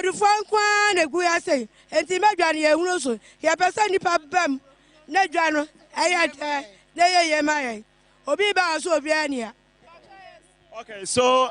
do Franquan, a good say, and Timagani, a Russo, your person, Pam, Nedjano, I had there, my Obiba, so Biania. Okay, so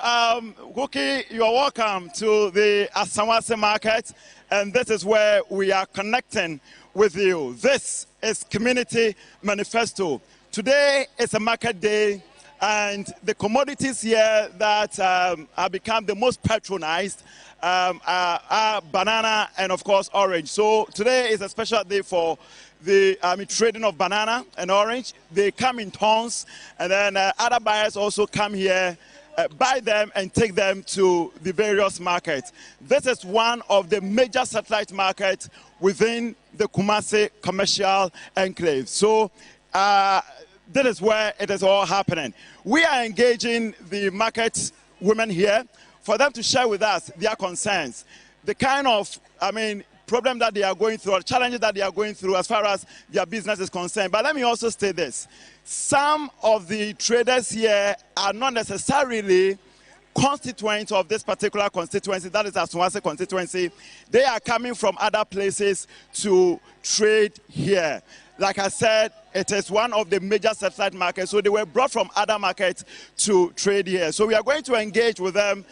Wookie, you are welcome to the Asamwase market, and this is where we are connecting with you. This is Community Manifesto. Today is a market day, and the commodities here that have become the most patronized are banana and, of course, orange. So today is a special day for the trading of banana and orange. They come in tons, and then other buyers also come here, buy them and take them to the various markets. This is one of the major satellite markets within the Kumasi commercial enclave. So this is where it is all happening. We are engaging the market women here for them to share with us their concerns, the kind of, problem that they are going through, or challenges that they are going through as far as their business is concerned. But let me also state this. Some of the traders here are not necessarily constituents of this particular constituency, that is Aswase constituency. They are coming from other places to trade here. Like I said, it is one of the major satellite markets, so they were brought from other markets to trade here. So we are going to engage with them,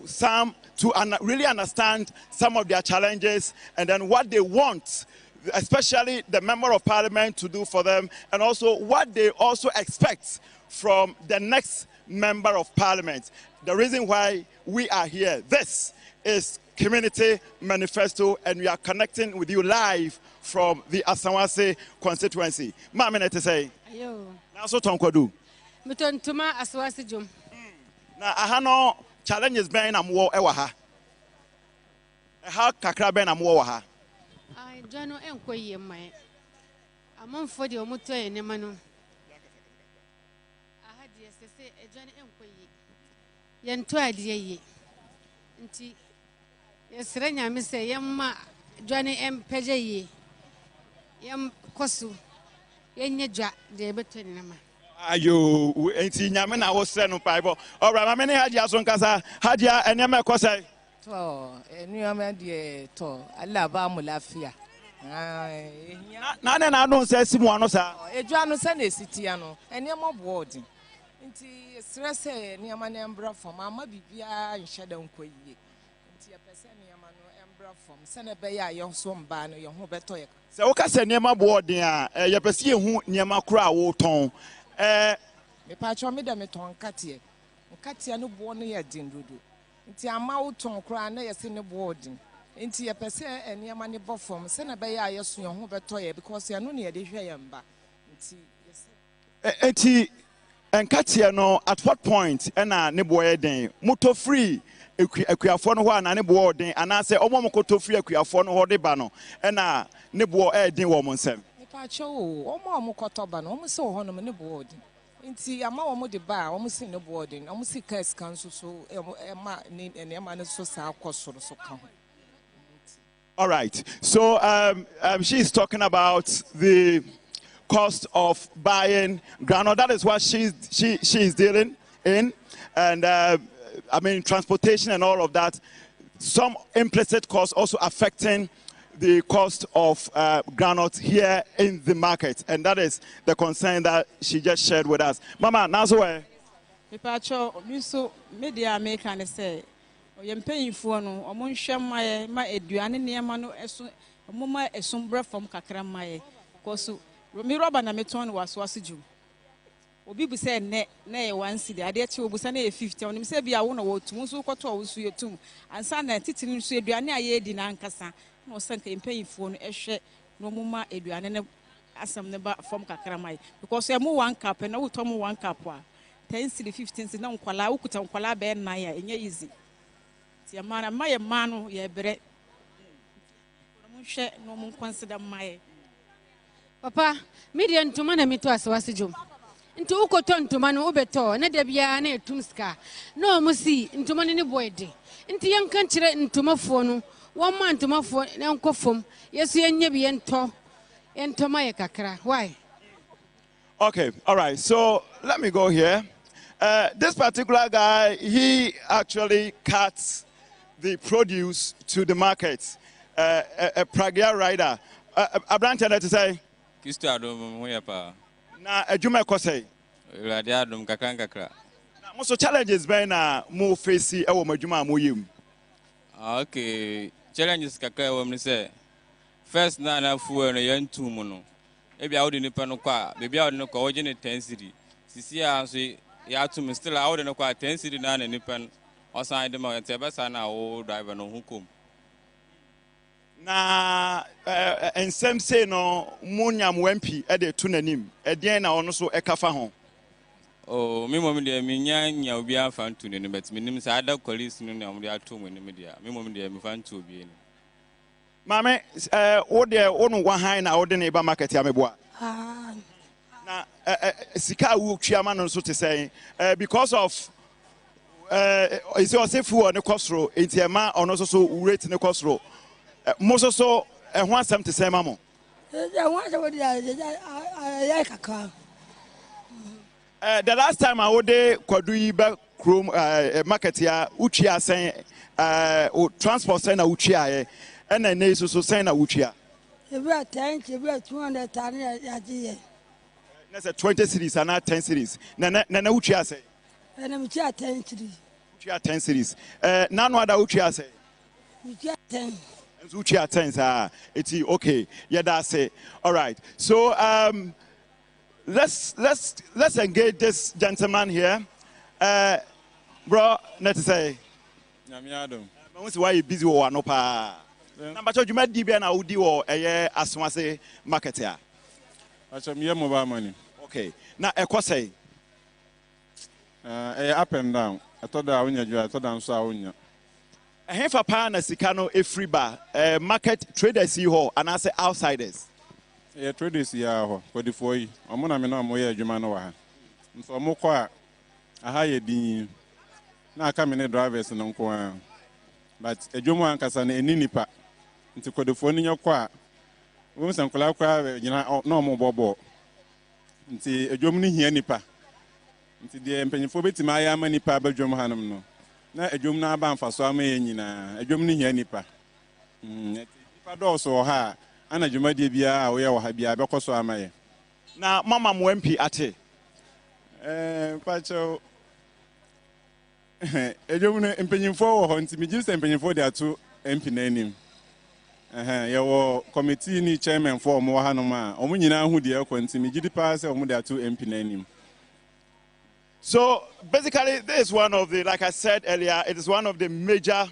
some to really understand some of their challenges and then what they want, especially the member of parliament, to do for them, and also what they also expect from the next member of parliament. The reason why we are here, this is Community Manifesto, and we are connecting with you live from the Asamwase constituency. Ma minute say. Ayo. Na so tonkwadu. Muton tuma Aswase jom. Na ahano challenges ben am wo e wa ha. Ha kakra ben am wo wa ha. Ai jano enkoyi mai. Amonfo de omuto enema no. Ahadi sese ejane enkoyi. Yento ade yi. Nti yesre nyame se yemma jane empeje yi. Yem kosu. Yenye dwa de beto enema. Ayo, enti nyame na wo sre no paibo. Ora ma me ne hadia so nkasa. Hadia enema ekosai. To, enuama de to, Allah ba mu lafiya. Na na no se simu ano sa. Edwa no se na esitia no, enema board. Nti stress enema na embra form, ama bibia nhye da nkoyi. Nti ye pese enema no embra form, se na be ya ye so mba no ye ho beto ye. Se wo ka se enema board a, ye pese ye hu enema kura wo ton. Me pa cho me da me ton katie. Katie no bo no ye din dodo. Nti ama wo ton kura na ye se ne board. Nti ye pese enema ne bo form, se na be ya ye so ye ho beto ye, because ye no na ye de hwe ye mba. Nti yes. Enti enkatie no at what point na ne boy den moto free akuafo no ho ana ne boy den ana se omo mokoto free akuafo no ho de ba no na ne boy den wo mo nsem me pa cho omo mokoto ba no omo se ho no ne boy den nti ama omo de ba omo se ne boy den omo se case kan so ema ne ma ne so sa akosoro so ka ho. All right, so she is talking about the cost of buying groundnut. That is what she is dealing in, and transportation and all of that. Some implicit costs also affecting the cost of groundnut here in the market, and that is the concern that she just shared with us. Mama, now so where? Mipacho, miso media maker ne say, oyempeyifo no omonhwe maye ma eduane niema no eso omoma esombra from kakra maye koso mi roba na meton waso asiju obi bu say ne na e 1 cedi ade che obu say na e 50 onim say bia wo na wo tum so kwoto wo so yetum ansa na titini so eduane aye di na nkasa na o sanka empanyifo no ehwe no omoma eduane ne asam ne ba from kakra maye because e mo 1 cup na wo tom 1 cup a 10 cedi 15 cedi na nkwala wo kuta nkwala be na ya enye easy ti amana maye manu ye bere no hwe no mo consider maye. Papa, media ntuma na mitu Aswase jom. Nti ukoto ntuma no ubeto na debia na etumska. No musi ntuma ne boyde. Nti yanka nkire ntuma fo no, wo ma ntuma fo na nkofom. Yesu yenye bi ento. Entoma ye kakra. Why? Okay, all right. So let me go here. This particular guy, he actually cuts the produce to the market. A Pragia rider. A branch that to say, Kistadum, Huyapa. Na a Juma Kose. Radiadum Kakankakra. Most challenges by now more facey our Majuma Muyum. Okay, challenges Kaka, woman say. First, Nana Fu and a young two mono. Maybe out in the Panoqua, maybe out in the coordinate 10 city. Cecilia, say, Yatum is still out in a quite 10 city, nine and Nippon, or signed them at Tabasana, old driver no hukum. Na and some say no Munyam Wempi at the Tunanim, at the end also a Kafaho. Oh, me moment there, me yan, be a fan to the but me name's other colleagues, no, they are 2 in the media. Me moment there, me fan to be in. Mame, what their own one high now, the neighbor market Yameboa. Now, Sika Wook Chairman also to say, because of it's also for the Costro, it's a man on also rate in the Costro. Most also, and want some to say, Mamma. The last time I would quadri back room market here, Uchia saying, transport center Uchia, and then they also saying Uchia. Every 10, every 200 That's a 20 cities and not 10 cities. Nana Uchia say. And I'm 10 cities. Uchia 10 cities. None other Uchia say. Uchia 10. Uchia 10, it's okay. Yeah, that's it. All right. So, let's engage this gentleman here. Bro, let's say. Why you busy or no pa? Number 2, you might be an Audi or a Aswase market here. I shall be mobile money. Okay. Now, a question. Up and down. I thought I would I thought I'm so. A half a pound a Sicano, a free bar, market traders, see ho, and I say outsiders. A traders, yeah, for the 4 years. I'm going to know more Jumanoa. And for more quiet, a higher dean. Now coming a drivers and uncle. But a Juman Cassan and Ninipa. Into the phone in your quiet. Once Uncle Alcra, you know, no more bobo. Until a Germany here nipa. Until the Pennyphobit, my amani pabble Jumhanum no. Na edwom na aba mfa so ama nyina edwom ni hia nipa nipa do so ha ana dwumade bia a wo ye wo ha bia be koso ama ye na mama mo MP ate pacho edwom no empenyimfo wo ho nti migi se empenyimfo de ato MP na anim ye wo committee ni chairman for mo ha no ma omo nyina hu de ekọ nti migi di pa se omo de ato MP na anim. So basically, this is one of the, like I said earlier, it is one of the major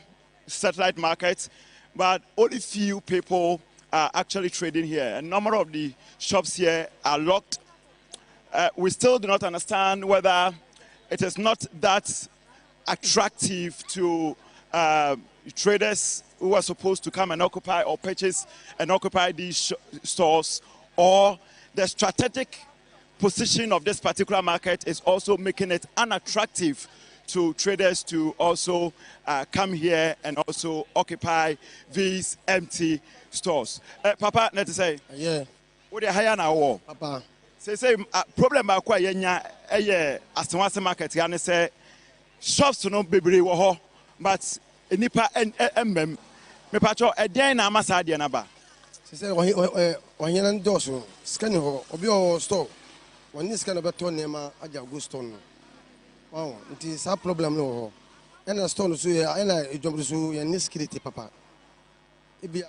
satellite markets, but only few people are actually trading here. A number of the shops here are locked. We still do not understand whether it is not that attractive to traders who are supposed to come and occupy or purchase and occupy these stores, or the strategic position of this particular market is also making it unattractive to traders to also come here and also occupy these empty stores. Papa, let's say, yeah, what the higher now? Papa, say problem about quite a Asawase market. Yana say shops to no baby woho, but nipa and me pacho a day na masadi anaba. Say when you're doing scanning or store. When this kind of a ton nema aja go stone. Wow, it is a problem no. And a stone so and I jump so and security papa.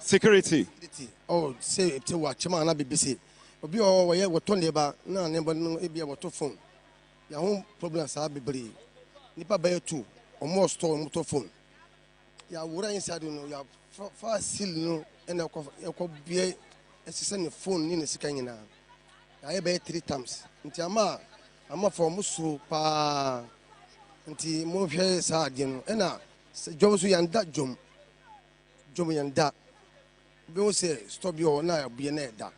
Security. Oh, say it to watch man be busy. Obi o we what toneba na nemba no e bia what phone. Ya home problems are be nipa buy 2 or more store motor phone. Ya wura inside no ya fa seal no and e ko bia e send phone ni ne sika nyina. I buy 3 times. Nti ama for musu pa nti mo hwe sa ade no na jom so yanda jom yanda be wo se stop yo na bia na da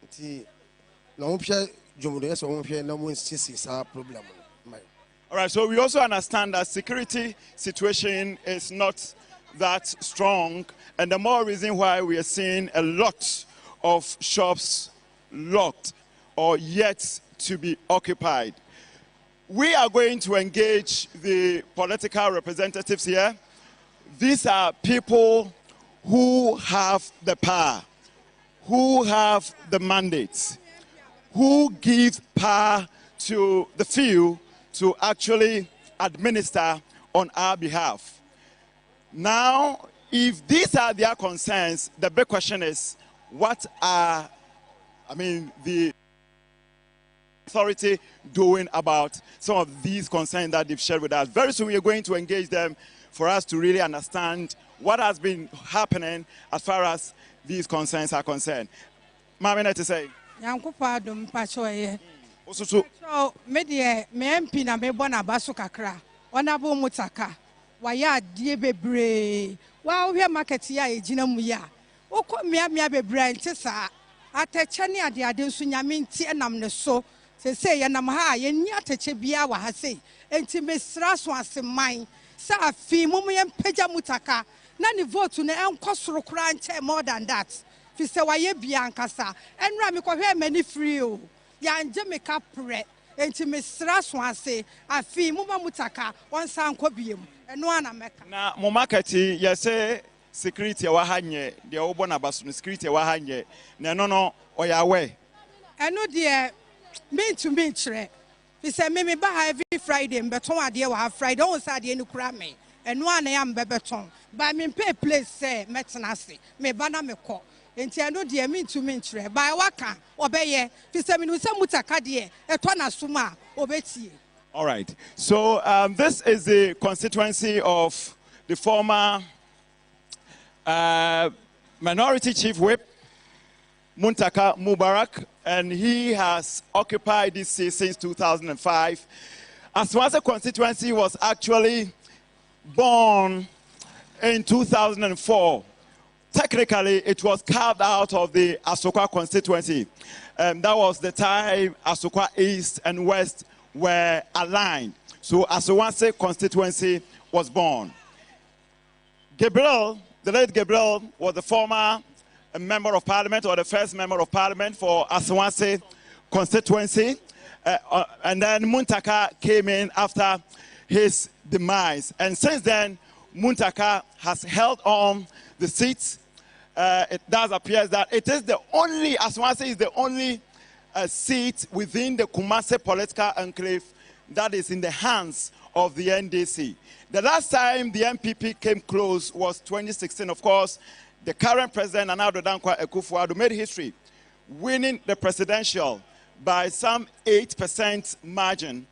nti na mo hwe jom do yeso mo hwe na mo sisi sa problem mai. All right, so we also understand that security situation is not that strong, and the more reason why we are seeing a lot of shops locked or yet to be occupied. We are going to engage the political representatives here. these are people who have the power, who have the mandate, who give power to the few to actually administer on our behalf. Now, if these are their concerns, the big question is, what are, the authority doing about some of these concerns that they've shared with us? Very soon we are going to engage them for us to really understand what has been happening as far as these concerns are concerned. Mama, to say. So, media, me MP na me bona baso kakra. Onabo mutaka. Waya die bebre. Wa ohwe market ya ejina mu ya. Okọ mia bebre nte sa. Ateche ne ade nso nyame nti enam ne so. Se ye nam ha ye ni ateche bia wa ha sei. Enti mesra so aseman. Sa afi mum ye mpagya mutaka. Na ni vote na enkosoro kra nche more than that. Fi se wa ye bia nkasa. Enra me kohwe mani free o. Yanje me kapre enti mesra so ase afi muma mutaka onsa nkobiem eno ana meka na mo market ye say security wa hanye de obo na baso security wa hanye na no oyawe eno de me to me kire fi say me ba ha every Friday mbeton ade wa Friday on say ade ni kura me eno ana ya mbebeton ba me pay place say metena ase me ba na me ko. Enti me to me nkyerɛ by waka obeye fi sɛ me no sɛ mutaka de ɛtɔ na suma obetie. All right, so this is the constituency of the former minority chief whip Muntaka Mubarak, and he has occupied this seat since 2005. Aswase constituency was actually born in 2004. Technically, it was carved out of the Asokwa constituency. That was the time Asokwa East and West were aligned. So Asawase constituency was born. Gabriel, the late Gabriel, was the former member of parliament, or the first member of parliament for Asawase constituency. And then Muntaka came in after his demise. And since then, Muntaka has held on the seats. It does appear that it is the only, Asawase is the only seat within the Kumasi political enclave that is in the hands of the NDC. The last time the MPP came close was 2016. Of course, the current president, Nana Dankwa Akufo-Addo, made history, winning the presidential by some 8% margin.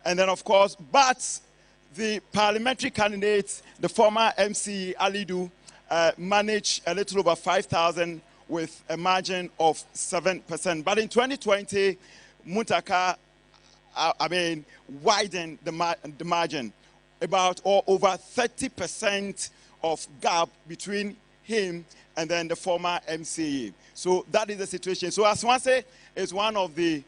And then, of course, but the parliamentary candidate, the former MC Alidu, managed a little over 5,000 with a margin of 7%. But in 2020, Muntaka, widened the margin, about or over 30% of gap between him and then the former MCA. So that is the situation. So Asawase is one of the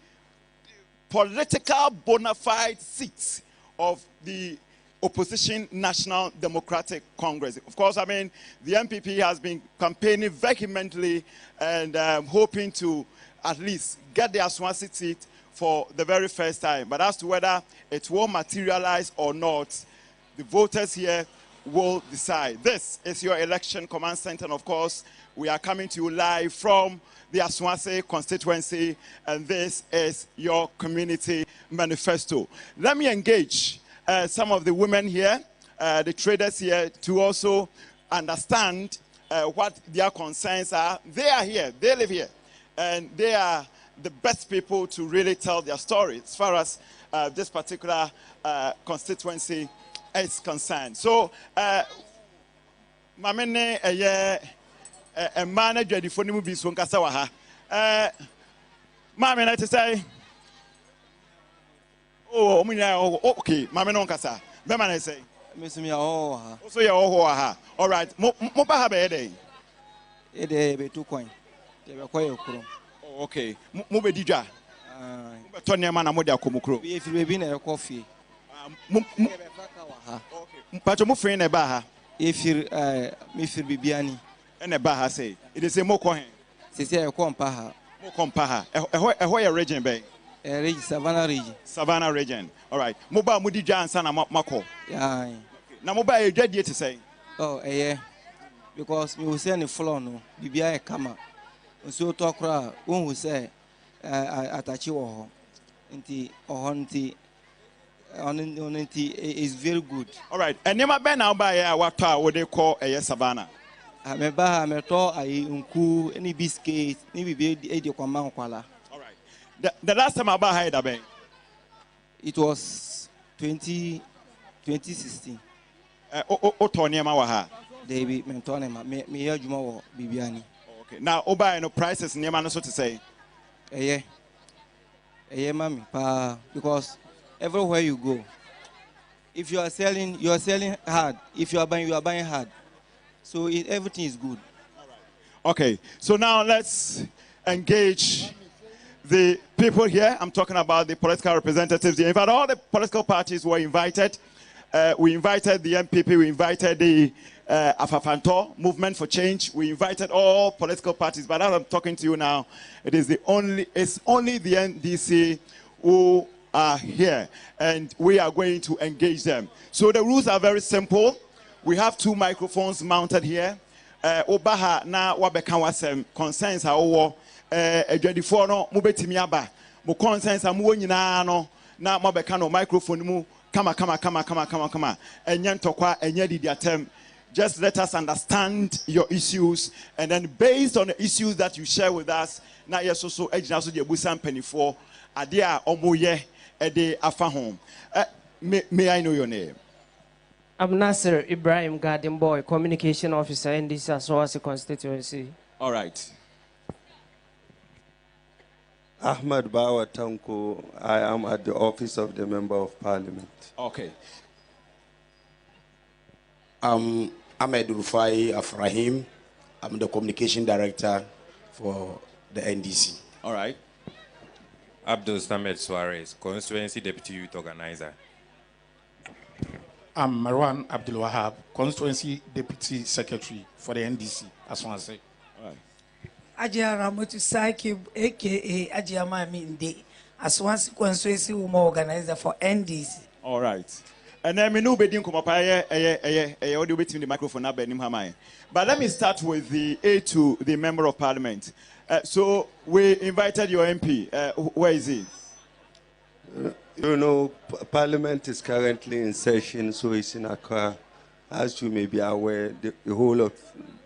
political bona fide seats of the opposition National Democratic Congress. Of course, the MPP has been campaigning vehemently and hoping to at least get the Asawase seat for the very first time. But as to whether it will materialize or not, the voters here will decide. This is your election command center, and of course, we are coming to you live from the Asawase constituency, and this is your community manifesto. Let me engage some of the women here, the traders here, to also understand what their concerns are. They are here, they live here, and they are the best people to really tell their story as far as this particular constituency is concerned. So, Mamene, a manager, the phone will be soon Kasawaha. Mamma, to say, oh, okay, Mamma Kasa. Bemana say, Miss me, oh, so you're all right. Mopa have a day. A day be 2 coin. They were quite okay. Mube Dija. Tony Mana Modia Kumukro. If you've been a coffee. Pacho mu friend Baha. If you Bibiani and a Baha say it is a Mokohen. Say a compaha. Mokompaha. A Hoya region bay. A Savannah region. Savannah region. All right. Moba Mudi Jan Sana Mako. Yeah. Now Moba a dead yet to say. Oh, yeah. Because we will say on the floor, no, BBI kama. So talk ra, one will say, atachi wo, inti ohonti, onti is very good. All right. And never been now by what they call a savannah. I me to I unku any biscuit, ni bibi edi kwama kwala. All right. The last time I bought it, it was 2016. David Mentonema, me Jumo Bibiani. Okay. Now, Oba no prices near man so to say. Yeah, mommy, because everywhere you go, if you are selling hard. If you are buying hard. So everything is good. All right. Okay. So now let's engage the people here. I'm talking about the political representatives here. In fact, all the political parties were invited. We invited the MPP, we invited the Afafanto Movement for Change, we invited all political parties. But as I'm talking to you now, it's only the NDC who are here, and we are going to engage them. So the rules are very simple. We have 2 microphones mounted here. Obaha na wabeka wasem concerns hawo adwadifo no mobetimi aba mo concerns amu nyina no na mobeka no microphone mu Come. Enye ntokwa enye didi atem. Just let us understand your issues, and then based on the issues that you share with us, na yeso so ejina so de busan penifo ade a omoye ede afa home. May I know your name? I'm Nasser Ibrahim Garden Boy, Communication Officer in this Aswasi constituency. All right. Ahmad Bawa Tanko, I am at the office of the Member of Parliament. Okay. I'm Ahmed Rufai Afrahim. I'm the Communication Director for the NDC. All right. Abdul Samed Suarez, Constituency Deputy Youth Organizer. I'm Marwan Abdul Wahab, Constituency Deputy Secretary for the NDC, as one say. All right. Ajia Ramotu Saki, aka Ajia Mami Nde, as one constituency woman organizer for NDC. All right. And then we know bedin come up audio between the microphone now benim hamai. But let me start with the A to the Member of Parliament. So we invited your MP. Where is he? You know, Parliament is currently in session, so it's in Accra. As you may be aware, the whole of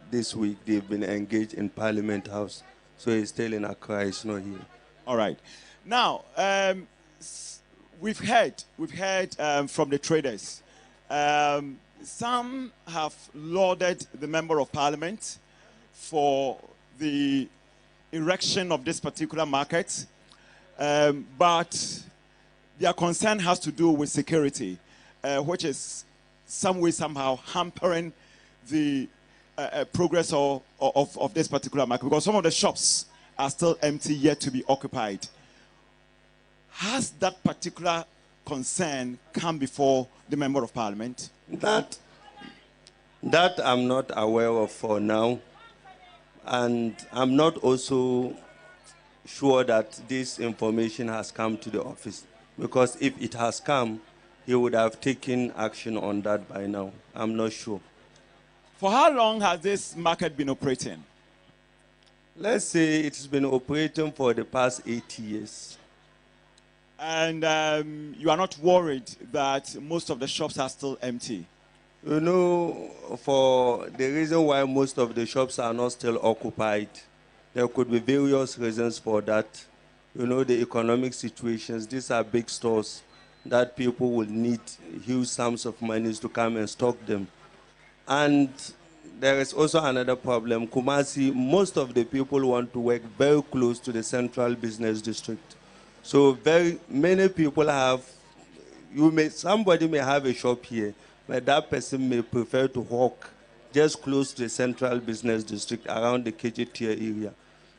this week they've been engaged in Parliament House, so he's still in Accra. He's not here. All right. Now, we've heard from the traders. Some have lauded the Member of Parliament for the erection of this particular market, but their concern has to do with security, which is somehow hampering the progress of this particular market, because some of the shops are still empty, yet to be occupied. Has that particular concern come before the Member of Parliament? That I'm not aware of for now, and I'm not also sure that this information has come to the office, because if it has come, he would have taken action on that by now. I'm not sure. For how long has this market been operating? Let's say it's been operating for the past 8 years. And you are not worried that most of the shops are still empty? You know, for the reason why most of the shops are not still occupied, there could be various reasons for that. You know, the economic situations. These are big stores that people will need huge sums of money to come and stock them. And there is also another problem. Kumasi, most of the people want to work very close to the central business district. So very many people have, somebody may have a shop here, but that person may prefer to walk just close to the central business district around the KJT area.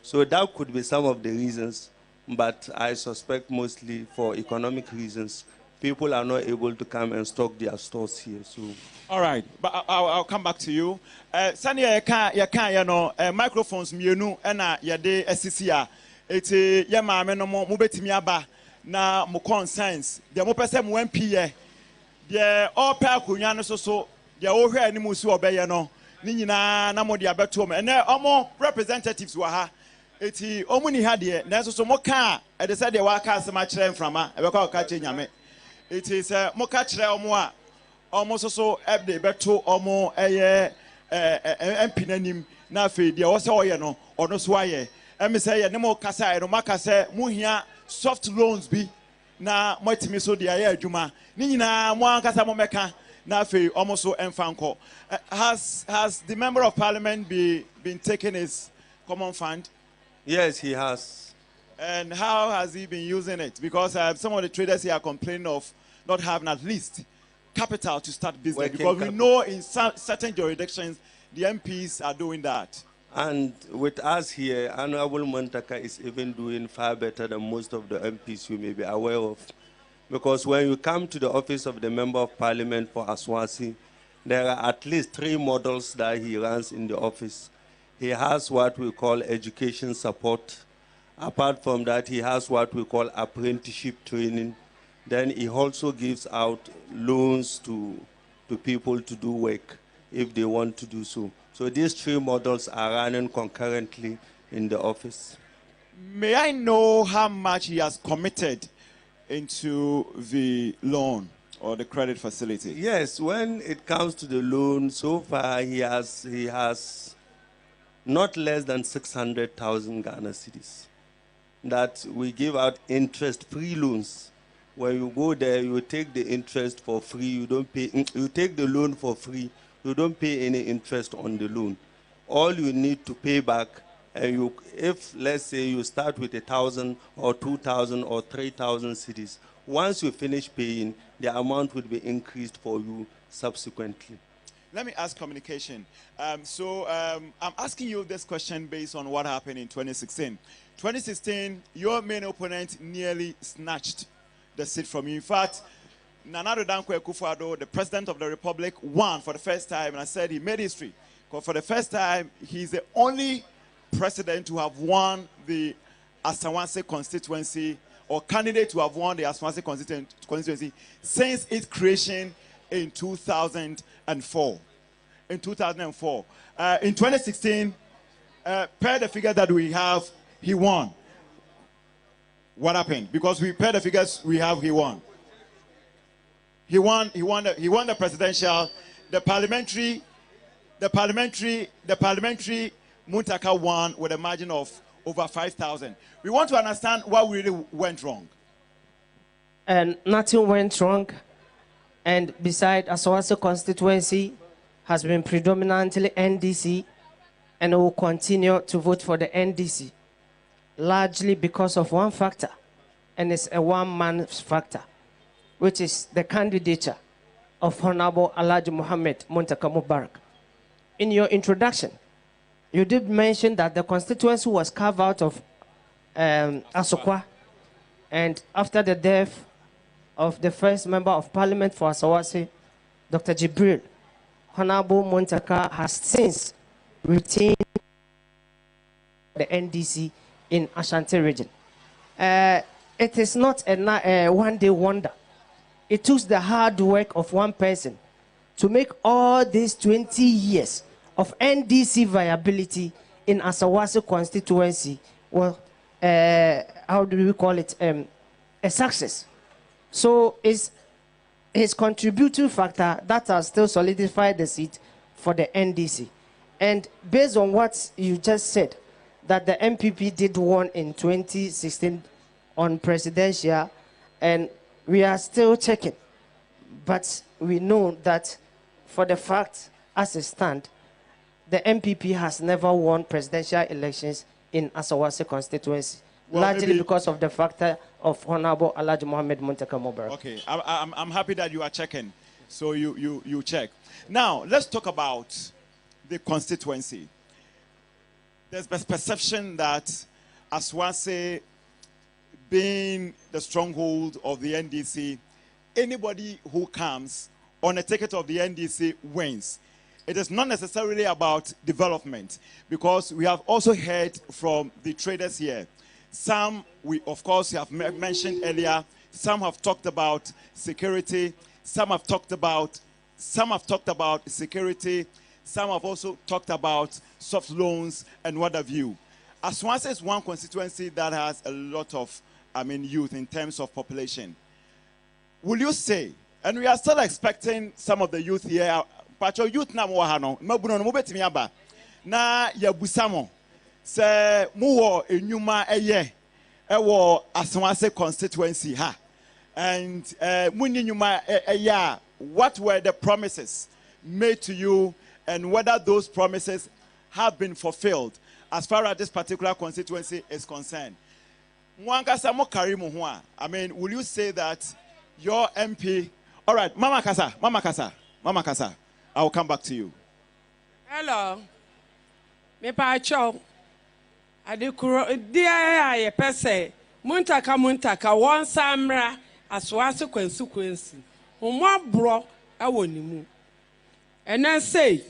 So that could be some of the reasons, but I suspect mostly for economic reasons. People are not able to come and stock their stores here. So, all right, but I'll come back to you. Sanya you know microphones mienu ena yade SCCA. Eti ye maame no mo betimi aba na mo concerns. De mo pese mo MP ye. De all pa akonwa no so dia wo hwe animu so obeye no ni nyina na mo dia beto mo ene omo representatives wa ha eti omu ni ha de na so mo ka e de say de wa ka asema kire mframa e be ka ka che nyame eti say mo ka kire omo a omo so de beto omo eye empinanim na fe de wo say oye no ono so aye emi say ye ne mo kasa e no maka say mo hia soft loans bi na mo timi so de aye adwuma ni nyina mo ankasa mo meka na fe omo so emfanko. Has the member of parliament been taking his common fund? Yes, he has. And how has he been using it? Because some of the traders here are complaining of not having at least capital to start business. Working because we capital. know in certain jurisdictions, the MPs are doing that. And with us here, Honorable Montaka is even doing far better than most of the MPs you may be aware of. Because when you come to the office of the Member of Parliament for Aswasi, there are at least 3 models that he runs in the office. He has what we call education support. Apart from that, he has what we call apprenticeship training. Then he also gives out loans to people to do work if they want to do so. So these 3 models are running concurrently in the office. May I know how much he has committed into the loan or the credit facility? Yes, when it comes to the loan, so far he has not less than 600,000 Ghana cedis that we give out interest-free loans. When you go there, you take the interest for free. You don't pay. You take the loan for free. You don't pay any interest on the loan. All you need to pay back, and if let's say you start with 1,000 or 2,000 or 3,000 cedis, once you finish paying, the amount will be increased for you subsequently. Let me ask communication. I'm asking you this question based on what happened in 2016. 2016, your main opponent nearly snatched the seat from you. In fact, Nana Addo Dankwa Akufo-Addo, the President of the Republic, won for the first time, and I said he made history. Because for the first time, he's the only president to have won the Asawase constituency, or candidate to have won the Asawase constituency since its creation in 2004. In 2004. In 2016, per the figure that we have, he won. What happened? Because we per the figures we have, he won. He won the presidential, the parliamentary Muntaka won with a margin of over 5,000. We want to understand what really went wrong. And nothing went wrong. And besides, Asawase constituency has been predominantly NDC and will continue to vote for the NDC, largely because of one factor, and it's a one-man factor, which is the candidature of Honorable Alhaji Mohammed Muntaka Mubarak. In your introduction, you did mention that the constituency was carved out of Asokwa, and after the death of the first member of parliament for Asawase, Dr. Jibril, Honorable Muntaka has since retained the NDC in Ashanti region. It is not a one-day wonder. It took the hard work of one person to make all these 20 years of NDC viability in Asawase constituency, well, how do we call it, a success. So it's his contributing factor that has still solidified the seat for the NDC. And based on what you just said, that the MPP did won in 2016 on presidential, and we are still checking. But we know that for the fact as it stands, the MPP has never won presidential elections in Asawase constituency, well, largely because of the factor of Honorable Alhaji Mohammed Muntaka Mubarak. Okay, I'm happy that you are checking. So you check. Now, let's talk about the constituency. There's this perception that Asawase, being the stronghold of the NDC, anybody who comes on a ticket of the NDC wins. It is not necessarily about development, because we have also heard from the traders here. Some, we of course have mentioned earlier, some have talked about security, some have talked about some have talked about security, some have also talked about soft loans and what have you. Aswanse is one constituency that has a lot of, youth in terms of population. Will you say, and we are still expecting some of the youth here, but your youth na mwahano, mabuno mubeti aba na yabusamo se muwo enyuma eye ewo Aswanse constituency ha, and muni nyuma eye. What were the promises made to you, and whether those promises have been fulfilled as far as this particular constituency is concerned? Will you say that your MP... All right, Mama Kasa, I will come back to you. Hello. Me pacho. Adikuro dia pese muntaka one samra Aswanse consequence. Bro, I want you. And then say,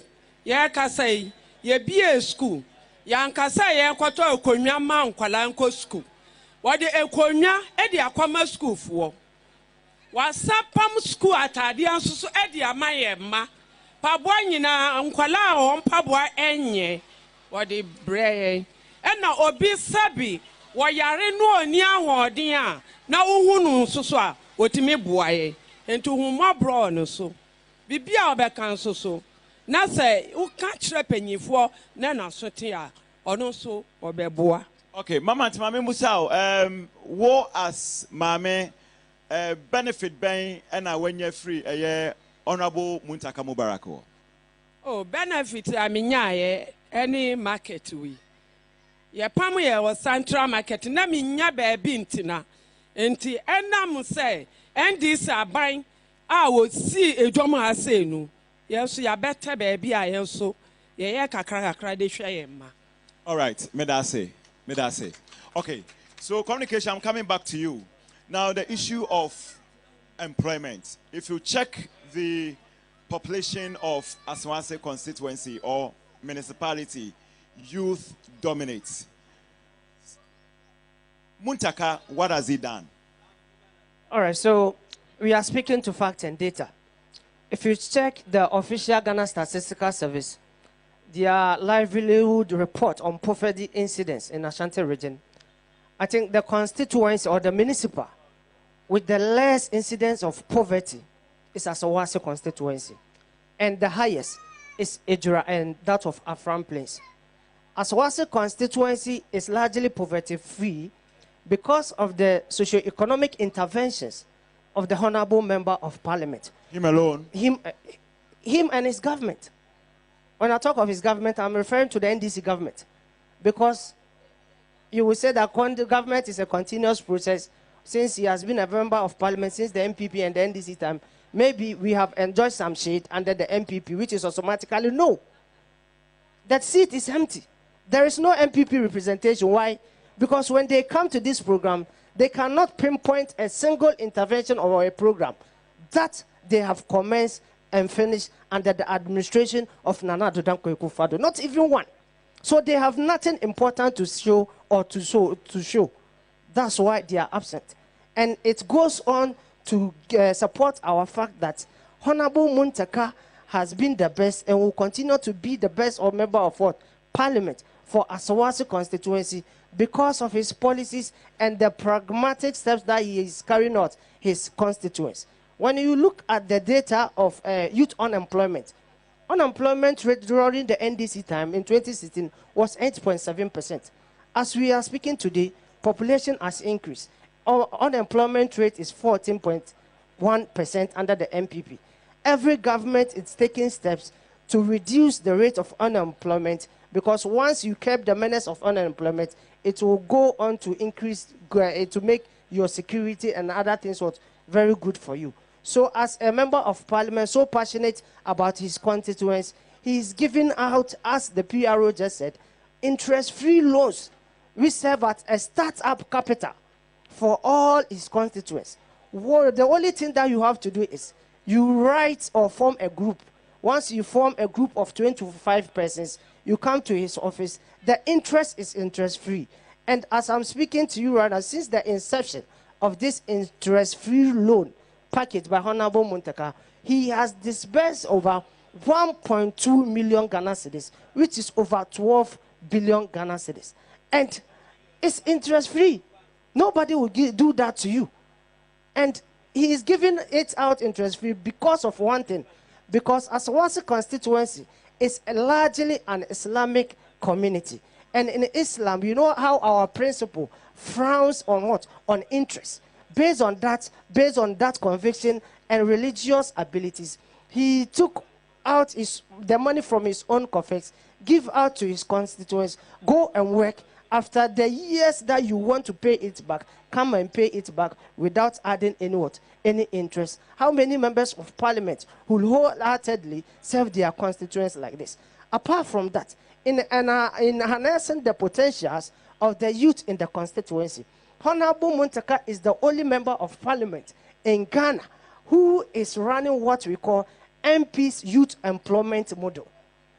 ya say, ye be a school. Yan Kasa, ya kwato Konya man kwalanko school. What the Ekonya, Eddie Aquama school for? Was Sapam school at Adian so Eddie Amayema. Pabuanina, Unquala, on Pabua Enye. What the bray. And now Obi Sabi, what yare no near or dear. Now Unu Suswa, what me boy. And to whom my brother so. Bibi Abekan so. Na say, who catch repenny for Nana Sotia, or no so, or Beboa. Okay, Mama Musao, war as Mame benefit bang and when you're free, a year honorable Muntaka Mubarako. Oh, benefit, any market we. Ye Pamuya was Central Market, Naminya Bintina. And the Enam say, and these are buying. I would see a drama say no. Yes, you are better, baby. I also. Yeah, all right, Medase. Okay, so communication, I'm coming back to you. Now, the issue of employment. If you check the population of Aswanse constituency or municipality, youth dominates. Muntaka, what has he done? All right, so we are speaking to fact and data. If you check the official Ghana Statistical Service, their livelihood report on poverty incidents in Ashanti region, I think the constituency or the municipal with the less incidence of poverty is Asawase constituency. And the highest is Ejura and that of Afram Plains. Asawase constituency is largely poverty-free because of the socio-economic interventions of the Honorable Member of Parliament. Him alone? Him and his government. When I talk of his government, I'm referring to the NDC government. Because you will say that the government is a continuous process since he has been a member of Parliament since the MPP and the NDC time. Maybe we have enjoyed some shade under the MPP, which is automatically no. That seat is empty. There is no MPP representation. Why? Because when they come to this program, they cannot pinpoint a single intervention or a program that they have commenced and finished under the administration of Nana Addo Dankwa Akufo-Addo. Not even one. So they have nothing important to show or to show. That's why they are absent. And it goes on to support our fact that Honorable Muntaka has been the best and will continue to be the best or member of what? Parliament for Asawase constituency because of his policies and the pragmatic steps that he is carrying out his constituents. When you look at the data of youth unemployment rate during the NDC time in 2016 was 8.7%. As we are speaking today, population has increased. Our unemployment rate is 14.1% under the MPP. Every government is taking steps to reduce the rate of unemployment because once you curb the menace of unemployment, it will go on to increase, to make your security and other things very good for you. So as a member of Parliament, so passionate about his constituents, he is giving out, as the PRO just said, interest-free loans. We serve as a start-up capital for all his constituents. The only thing that you have to do is you write or form a group. Once you form a group of 25 persons, you come to his office. The interest is interest-free. And as I'm speaking to you right now, since the inception of this interest-free loan package by Honorable Muntaka, he has disbursed over 1.2 million Ghana cedis, which is over 12 billion Ghana cedis. And it's interest-free. Nobody will do that to you. And he is giving it out interest-free because of one thing. Because Asawase constituency is largely an Islamic community. And in Islam, you know how our principle frowns on what? On interest. Based on that conviction and religious abilities, he took out the money from his own coffers, give out to his constituents, go and work. After the years that you want to pay it back, come and pay it back without adding any interest. How many members of parliament who wholeheartedly serve their constituents like this? Apart from that, in harnessing the potentials of the youth in the constituency, Honorable Muntaka is the only member of parliament in Ghana who is running what we call MP's youth employment model.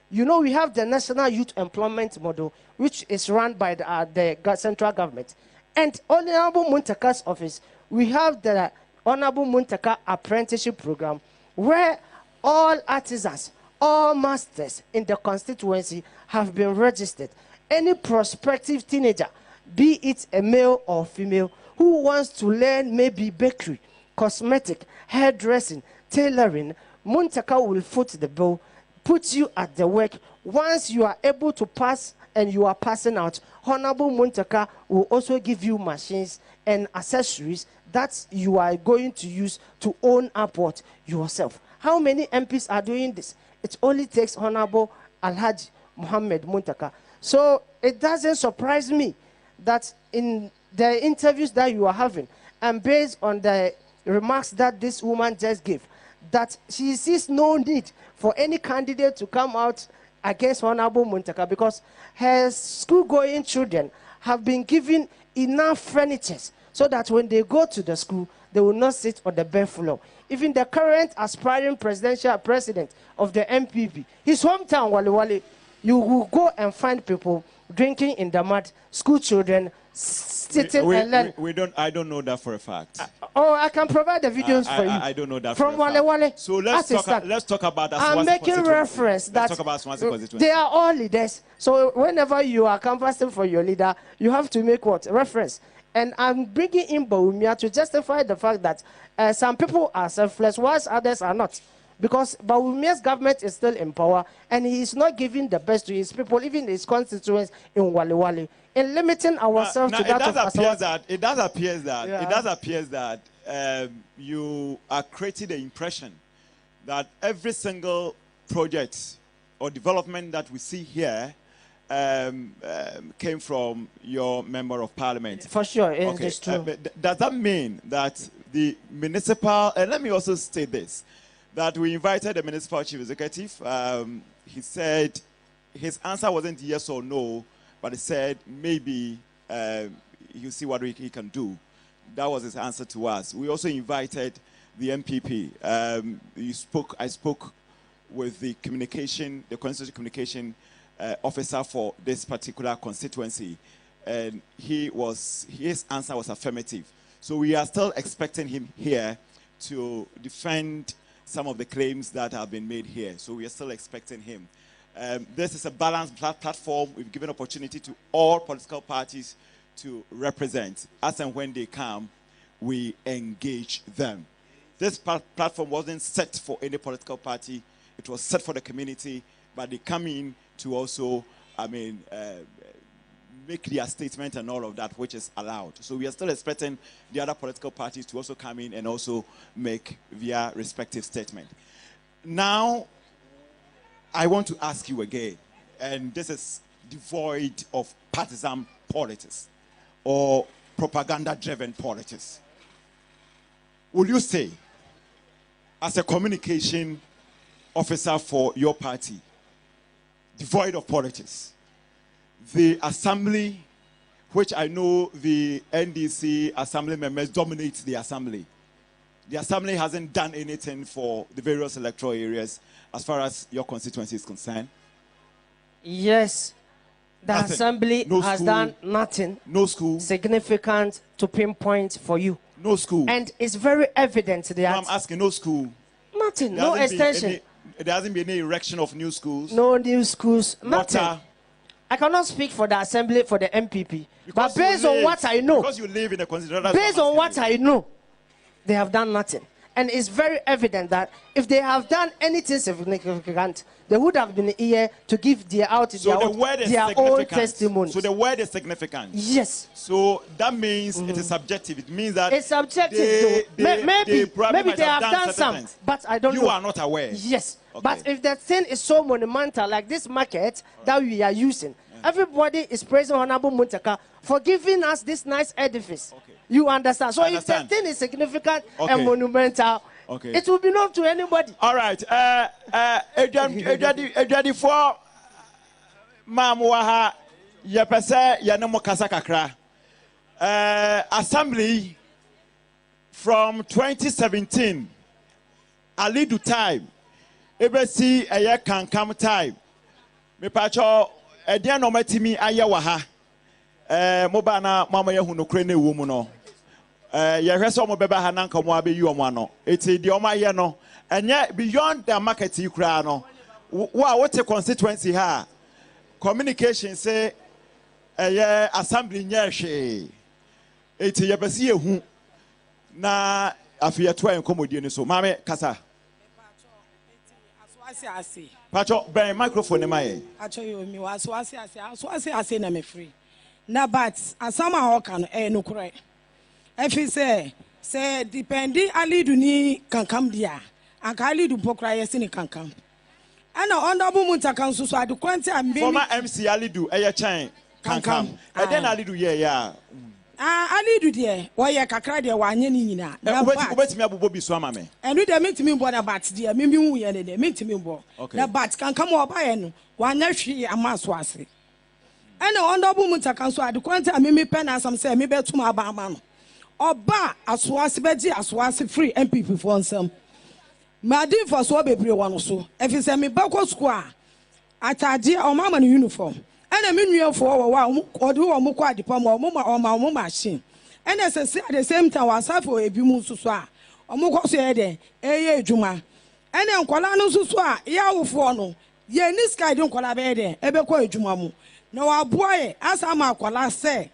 You know, we have the National Youth Employment Model, which is run by the central government. And Honorable Muntaka's office, we have the Honorable Muntaka Apprenticeship Program, where all artisans, all masters in the constituency have been registered. Any prospective teenager, be it a male or female, who wants to learn maybe bakery, cosmetic, hairdressing, tailoring, Muntaka will foot the bill, put you at the work. Once you are able to pass and you are passing out, Honorable Muntaka will also give you machines and accessories that you are going to use to own up what yourself. How many MPs are doing this? It only takes Honorable Alhaji Muhammad Muntaka. So it doesn't surprise me that in the interviews that you are having, and based on the remarks that this woman just gave, that she sees no need for any candidate to come out against Honorable Muntaka because her school-going children have been given enough furniture so that when they go to the school, they will not sit on the bare floor. Even the current aspiring president of the MPP, his hometown, Wale Wale, you will go and find people drinking in the mud, school children sitting and learn. I don't know that for a fact. I can provide the videos for you. I don't know that from for a fact. Wale Wale. So let's talk about that. I'm making reference that they are all leaders. So whenever you are canvassing for your leader, you have to make what? Reference. And I'm bringing in Bawumia to justify the fact that some people are selfless, whilst others are not. Because Bawumia's government is still in power, and he is not giving the best to his people, even his constituents in Wale Wale. In limiting ourselves to that of it does appear that you are creating the impression that every single project or development that we see here came from your member of parliament. For sure, it's true. Does that mean that the municipal, and let me also state this, that we invited the municipal chief executive. He said his answer wasn't yes or no, but he said maybe he'll see what he can do. That was his answer to us. We also invited the MPP. I spoke with the constituency communication officer for this particular constituency, and his answer was affirmative. So we are still expecting him here to defend some of the claims that have been made here. So we are still expecting him. This is a balanced platform. We've given opportunity to all political parties to represent. As and when they come, we engage them. This platform wasn't set for any political party. It was set for the community, but they come in to also, make their statement and all of that, which is allowed. So we are still expecting the other political parties to also come in and also make their respective statement. Now, I want to ask you again, and this is devoid of partisan politics or propaganda-driven politics. Will you say, as a communication officer for your party, devoid of politics, the assembly, which I know the NDC assembly members dominate the assembly hasn't done anything for the various electoral areas as far as your constituency is concerned? Yes. The Nothing. assembly No has school. done nothing significant to pinpoint for you. No school. And it's very evident that I'm asking, no school. Nothing. No extension. There hasn't been any erection of new schools. No new schools. Nothing. Water. I cannot speak for the assembly, for the MPP. But based on what I know, because you live in a considered based on what I know, they have done nothing. And it's very evident that if they have done anything significant, they would have been here to give their own testimony. So the word is significant. Yes. So that means it is subjective. It means that it's subjective. Maybe they have done some, things, but I don't know. You are not aware. Yes. Okay. But if the thing is so monumental, like this market that we are using, everybody is praising Honorable Muntaka for giving us this nice edifice. Okay. You understand? So if the thing is significant and monumental, it will be known to anybody. All right. Ejadi for Mamwaha Yapese Yanemo Kasakakra. Assembly from 2017, Alidu time, Ebesi Aya Kankam time. Me pacho Edian Ometimi Ayawaha. Mobana Mama Yahuno Krene Wumuno. Yahreso Mobeba Hananka Mwabe Yuamano. It's the Oma Yano. And yet beyond the market you crano. What a constituency ha. Communication say assembly nyeshe. It's Yabasi who na afia twa enkomodie so. Mame Kasa. Pacho ben microphone maye. Pacho yo mi waswasi ase na me free. Na but asama hoka no no kure. Efi say depending alidu ni kankam dia. Anka alidu pokra yesi ni kankam. Ana honorable Muntaka so adu kwante ambe. Former MC alidu eye chan kankam. E den alidu ye ya. Alidu de woye kakra de wanye ni nyina. Na ubetimi abubo bi so ama me. Enu de mentimi mbo na bat de me hu ye ne de mentimi mbo. Na bat kankam oba ye no wanya hwi amaso ase. Ana honorable Muntaka so adu kwante amemi pen asam say me betum aba ama no. Oba aswase beji aswase free MPP for nsam. Madi for so bebre wano so. Efi say me bako school a ataje o mama no uniform. Ana me nuafo wa ode wo mo kwa depa mo mo machine. Ana say at the same time wasafo ebi mu so a o mo kwa so ye de eye adwuma. Ana nkwala no so a ya wofo no ye ni sky de nkwala be de ebe kwa adwuma mu. Na wa boye asa ma akwala say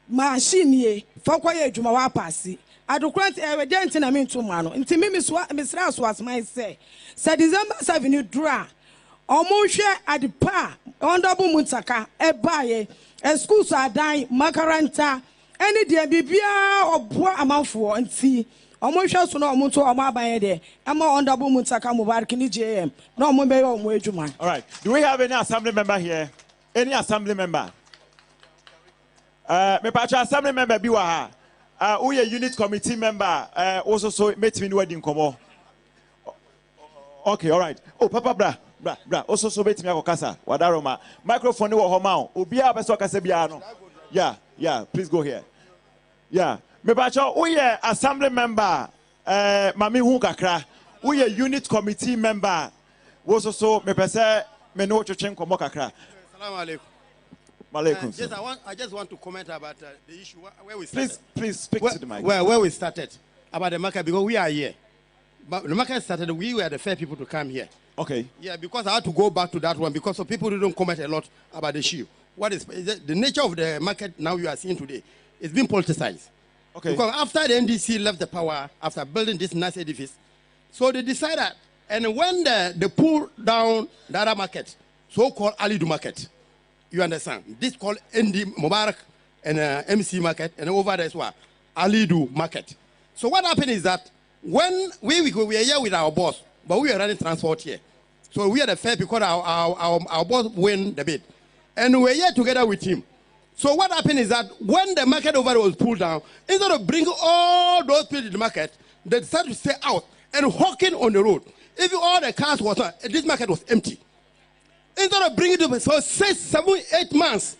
machine ye fa kwa ye adwuma wa pass. Adukrant evident na me ntoma no nti me misra so asman say December 7 dura omo hwe adepa honorable Muntaka ebaye school so adan makaranta eni de bibia oboa amanfo nti omo hwe so na omo to omo abaye de ema honorable Muntaka Mubarak ni JM na omo be omo adwuma. All right, do we have any assembly member here? Any assembly member? Me pacha assembly member bi wa ha. Who a unit committee member also so met me wedding komo. Okay, all right. Oh, Papa bra. Also so met me akokasa. Wadaroma. Microphone wo homa. Obia beso kase bia no. Yeah, please go here. Yeah. Me bacho who a assembly member mami hu kakra. Who a unit committee member also so me pese me no chochen komo kakra. Assalamu alaikum. Yes, I just want to comment about the issue where we started. Please speak to the mic. Where we started about the market, because we are here. But the market started, we were the first people to come here. Okay. Yeah, because I had to go back to that one because some people don't comment a lot about the issue. What is the nature of the market now you are seeing today? It's been politicized. Okay. Because after the NDC left the power, after building this nice edifice, so they decided, and when they pulled down the other market, so-called Alidu market, you understand? This called ND Mubarak and MC market, and over there as well, Alidu market. So what happened is that when we were here with our boss, but we were running transport here. So we had a fair because our boss win the bid. And we were here together with him. So what happened is that when the market over there was pulled down, instead of bringing all those people to the market, they decided to stay out and hawking on the road. Even all the cars was, this market was empty. Instead of bringing it for 6, 7, 8 months,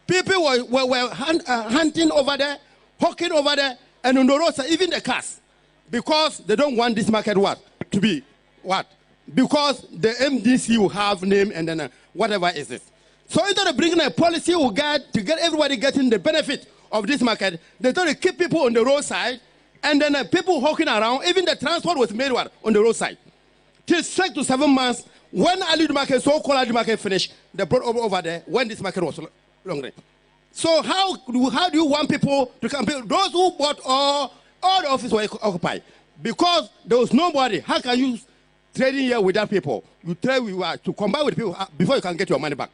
people were hunting over there, hawking over there, and on the roads, even the cars, because they don't want this market to be what? Because the MDC will have name and then whatever is it. So instead of bringing a policy to get everybody getting the benefit of this market, they try to keep people on the roadside And then people walking around, even the transport was made on the roadside. Till 6 to 7 months, when Ali market, so-called Ali market finished, they brought over there when this market was longer. So how do you want people to come? Those who bought all the offices were occupied. Because there was nobody. How can you trade in here without people? You trade to combine with people before you can get your money back.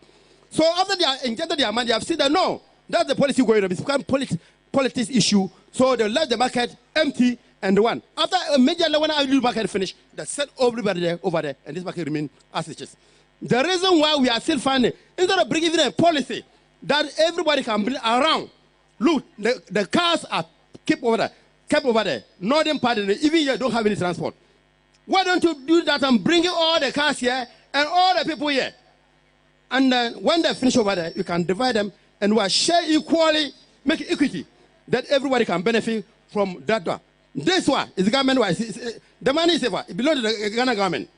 So after they have injected their money, they have said that no, that's the policy going on. It's become politics issue. So they let the market empty and the one. After a major level, when the market finished, they set everybody there, over there, and this market remained as it is. The reason why we are still finding, instead of bringing in a policy that everybody can bring around, look, the cars are kept over there. Northern part, even here don't have any transport. Why don't you do that and bring all the cars here and all the people here? And when they finish over there, you can divide them and we'll share equally, make equity, that everybody can benefit from that one. This one is government-wise. The money is safer. It belongs to the Ghana government.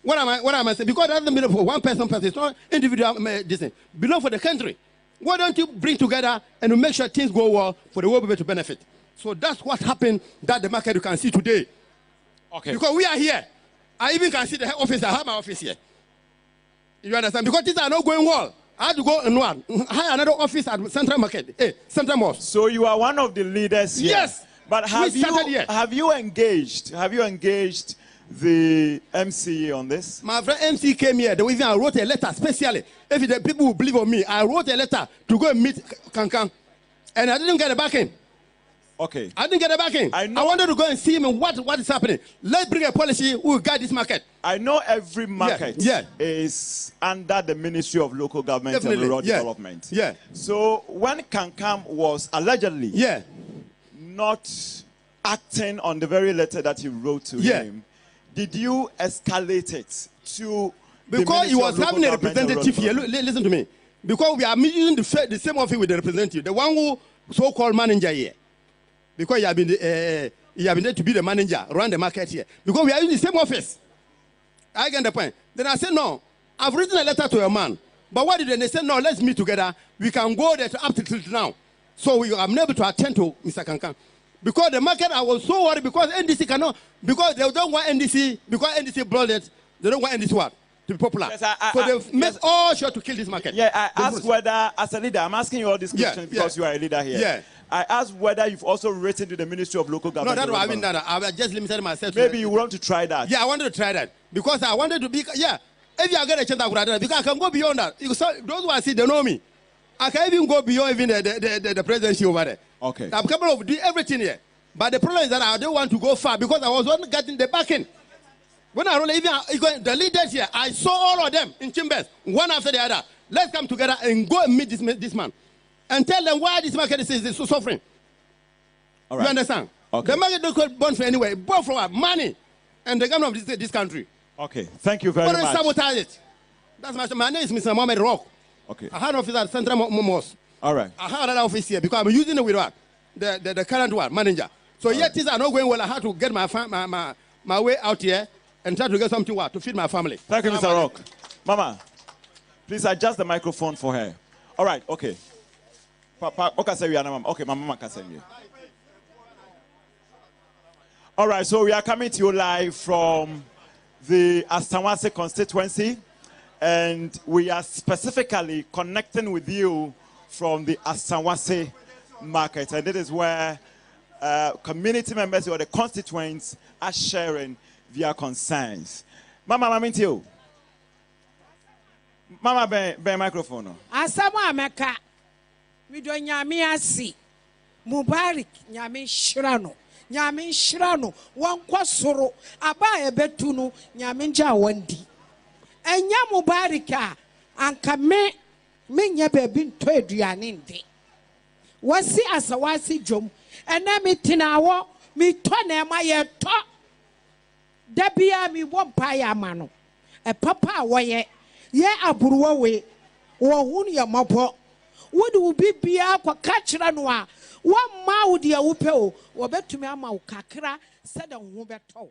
What am I saying? Because that's the middle for one person. It's not individual. This thing belongs for the country. Why don't you bring together and make sure things go well for the world to benefit? So that's what happened. That the market you can see today. Okay. Because we are here. I even can see the office. I have my office here. You understand? Because things are not going well. I had to go and hire another office at Central Market, Central Mosque. So you are one of the leaders here. Yes. But have you engaged the MCA on this? My friend MC came here. They even wrote a letter specially. If the people will believe on me, I wrote a letter to go and meet Kankan, and I didn't get it back in. Okay. I didn't get it back in. I wanted to go and see him and what is happening. Let's bring a policy who will guide this market. I know every market is under the Ministry of Local Government and Rural Development. Yeah. So when Kankan was allegedly not acting on the very letter that you wrote to him, did you escalate it to because he was having a representative here? Listen to me. Because we are using the same office with the representative, the one who so-called manager here. Because he have been there to be the manager, run the market here. Because we are using the same office. I get the point. Then I said, no, I've written a letter to a man. But what did they say? No, let's meet together. We can go there up till now. So I'm able to attend to Mr. Kankan. Because the market, I was so worried because NDC cannot, because they don't want NDC, because NDC brought it, they don't want NDC what? To be popular. Yes, so they've made all sure to kill this market. Yeah, I asked whether, as a leader, I'm asking you all these questions because you are a leader here. Yeah. I asked whether you've also written to the Ministry of Local Government. No, that's what I mean. I just limited myself. Maybe you want to try that. Yeah, I wanted to try that because I wanted to be. Yeah, if you get a chance, I would have done it because I can go beyond that. Those who I see, they know me. I can even go beyond even the presidency over there. Okay. I'm capable of doing everything here. But the problem is that I don't want to go far because I was not getting the backing. When I really even the leaders here, I saw all of them in chambers, one after the other. Let's come together and go and meet this man. And tell them why this market is so suffering. All right. You understand? Okay. The market don't burn for anyway. Burn for what? Money. And the government of this country. Okay. Thank you very much. Sabotage it. That's my name is Mr. Mohamed Rock. Okay. I had an office at Central Mosque. All right. I had another office here because I'm using it with what? The current one, manager. So yet things are not going well. I had to get my way out here and try to get something to feed my family. Thank you, Mr. Rock. Mama, please adjust the microphone for her. All right, okay. Okay, Mama can send you. All right, so we are coming to you live from the Asanwase constituency, and we are specifically connecting with you from the Asanwase market, and it is where community members or the constituents are sharing their concerns. Mama, I'm into you. Mama, be microphone. Asama ameka. Mido nyame asi. Mubarak nyame shirano. Nyame shirano. Wankwa soro. Aba ebetunu nyame nja wandi. Enya mubarika. Anka me nye bebi nto aduane ndi. Wasi asawasi jom. Ena mi tinawo mi to na ema ye to. Dabia mi wompa ya mano. Papa woye ye aburuwa we wo hunu ya mapo. Wodi ubi bia kwa kachira no a wo ma wo de wo pe o wo betumi ama wo kakra se da ho beto.